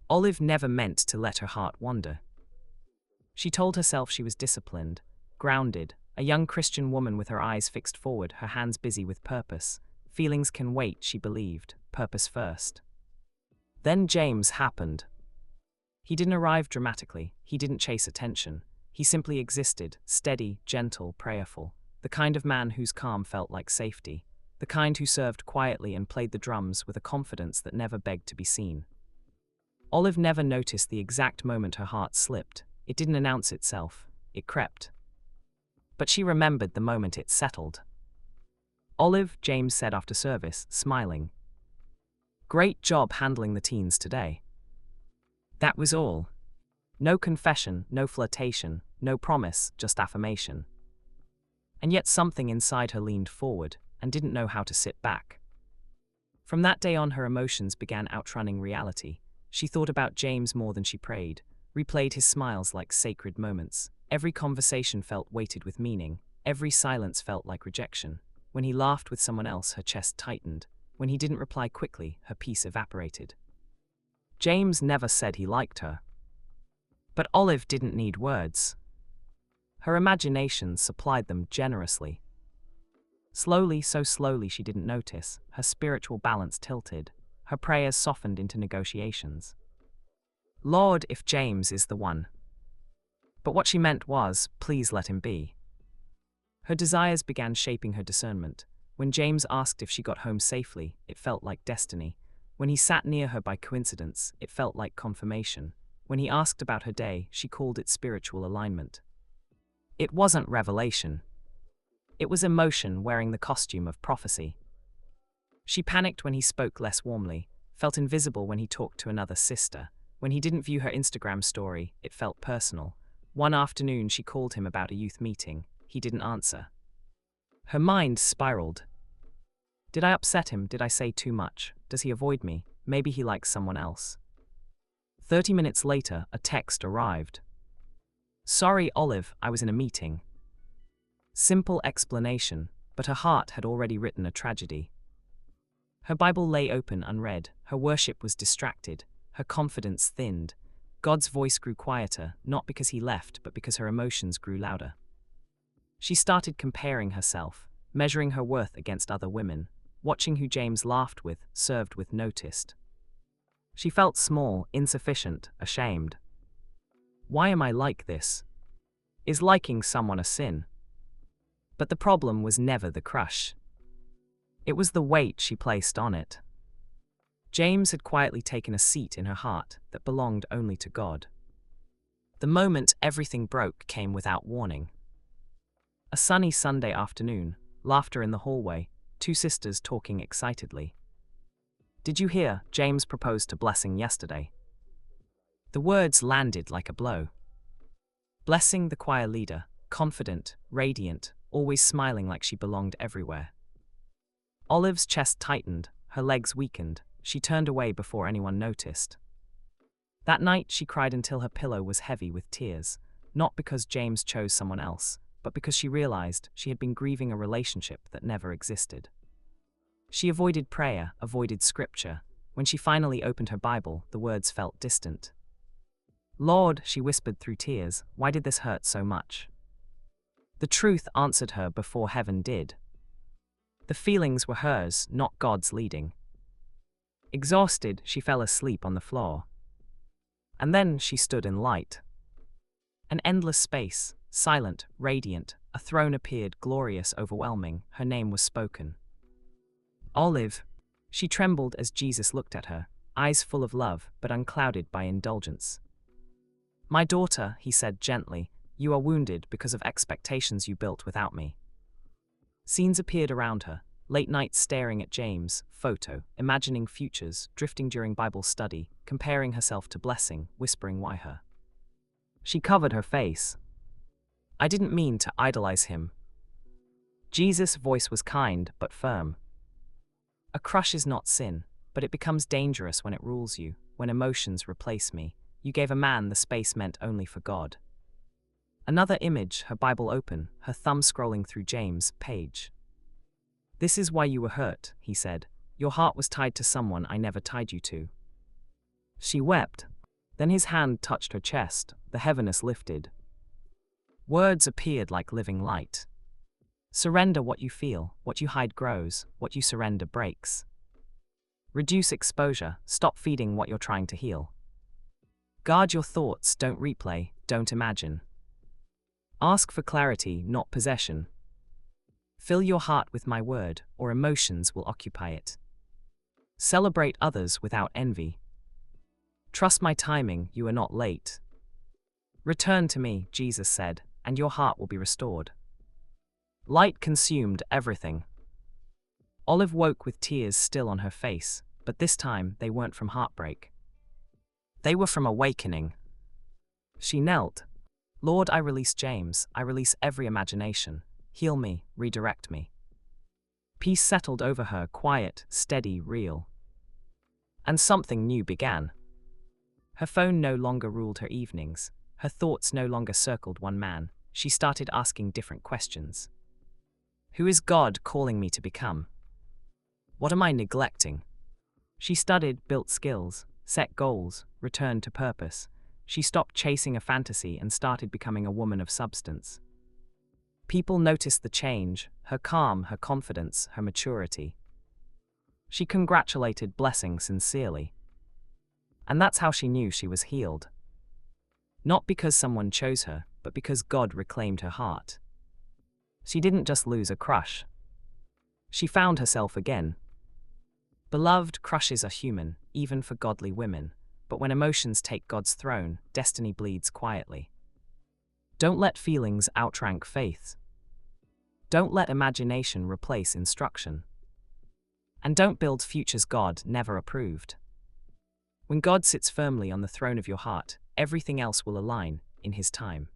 Olive never meant to let her heart wander. She told herself she was disciplined, grounded, a young Christian woman with her eyes fixed forward, her hands busy with purpose. Feelings can wait, she believed, purpose first. Then James happened. He didn't arrive dramatically, he didn't chase attention. He simply existed, steady, gentle, prayerful, the kind of man whose calm felt like safety, the kind who served quietly and played the drums with a confidence that never begged to be seen. Olive never noticed the exact moment her heart slipped. It didn't announce itself, it crept. But she remembered the moment it settled. "Olive," James said after service, smiling. "Great job handling the teens today." That was all. No confession, no flirtation, no promise, just affirmation. And yet something inside her leaned forward and didn't know how to sit back. From that day on, her emotions began outrunning reality. She thought about James more than she prayed, replayed his smiles like sacred moments. Every conversation felt weighted with meaning. Every silence felt like rejection. When he laughed with someone else, her chest tightened. When he didn't reply quickly, her peace evaporated. James never said he liked her. But Olive didn't need words. Her imagination supplied them generously. Slowly, so slowly she didn't notice, her spiritual balance tilted. Her prayers softened into negotiations. "Lord, if James is the one." But what she meant was, "Please let him be." Her desires began shaping her discernment. When James asked if she got home safely, it felt like destiny. When he sat near her by coincidence, it felt like confirmation. When he asked about her day, she called it spiritual alignment. It wasn't revelation. It was emotion wearing the costume of prophecy. She panicked when he spoke less warmly, felt invisible when he talked to another sister. When he didn't view her Instagram story, it felt personal. One afternoon she called him about a youth meeting. He didn't answer. Her mind spiraled. Did I upset him? Did I say too much? Does he avoid me? Maybe he likes someone else. 30 minutes later, a text arrived. "Sorry, Olive, I was in a meeting." Simple explanation, but her heart had already written a tragedy. Her Bible lay open unread, her worship was distracted, her confidence thinned. God's voice grew quieter, not because he left, but because her emotions grew louder. She started comparing herself, measuring her worth against other women, watching who James laughed with, served with, noticed. She felt small, insufficient, ashamed. Why am I like this? Is liking someone a sin? But the problem was never the crush. It was the weight she placed on it. James had quietly taken a seat in her heart that belonged only to God. The moment everything broke came without warning. A sunny Sunday afternoon, laughter in the hallway, two sisters talking excitedly. "Did you hear? James proposed to Blessing yesterday." The words landed like a blow. Blessing, the choir leader, confident, radiant, always smiling like she belonged everywhere. Olive's chest tightened, her legs weakened. She turned away before anyone noticed. That night she cried until her pillow was heavy with tears, not because James chose someone else, but because she realized she had been grieving a relationship that never existed. She avoided prayer, avoided scripture. When she finally opened her Bible, the words felt distant. "Lord," she whispered through tears, "why did this hurt so much?" The truth answered her before heaven did. The feelings were hers, not God's leading. Exhausted, she fell asleep on the floor. And then she stood in light. An endless space, silent, radiant, a throne appeared, glorious, overwhelming. Her name was spoken. Olive. She trembled as Jesus looked at her, eyes full of love, but unclouded by indulgence. "My daughter," he said gently, "you are wounded because of expectations you built without me." Scenes appeared around her, late nights staring at James' photo, imagining futures, drifting during Bible study, comparing herself to Blessing, whispering why her. She covered her face. "I didn't mean to idolize him." Jesus' voice was kind but firm. "A crush is not sin, but it becomes dangerous when it rules you, when emotions replace me. You gave a man the space meant only for God." Another image, her Bible open, her thumb scrolling through James' page. "This is why you were hurt," he said. "Your heart was tied to someone I never tied you to." She wept, Then his hand touched her chest, the heaviness lifted. Words appeared like living light. Surrender what you feel, what you hide grows, what you surrender breaks. Reduce exposure, stop feeding what you're trying to heal. Guard your thoughts, don't replay, don't imagine. Ask for clarity, not possession. Fill your heart with my word, or emotions will occupy it. Celebrate others without envy. Trust my timing, you are not late. Return to me, Jesus said, and your heart will be restored. Light consumed everything. Olive woke with tears still on her face, but this time they weren't from heartbreak. They were from awakening. She knelt. Lord, I release James, I release every imagination. Heal me, redirect me. Peace settled over her, quiet, steady, real. And something new began. Her phone no longer ruled her evenings. Her thoughts no longer circled one man. She started asking different questions. Who is God calling me to become? What am I neglecting? She studied, built skills, set goals, returned to purpose. She stopped chasing a fantasy and started becoming a woman of substance. People noticed the change, her calm, her confidence, her maturity. She congratulated Blessing sincerely. And that's how she knew she was healed. Not because someone chose her, but because God reclaimed her heart. She didn't just lose a crush. She found herself again. Beloved, crushes are human, even for godly women, but when emotions take God's throne, destiny bleeds quietly. Don't let feelings outrank faith. Don't let imagination replace instruction. And don't build futures God never approved. When God sits firmly on the throne of your heart, everything else will align in His time.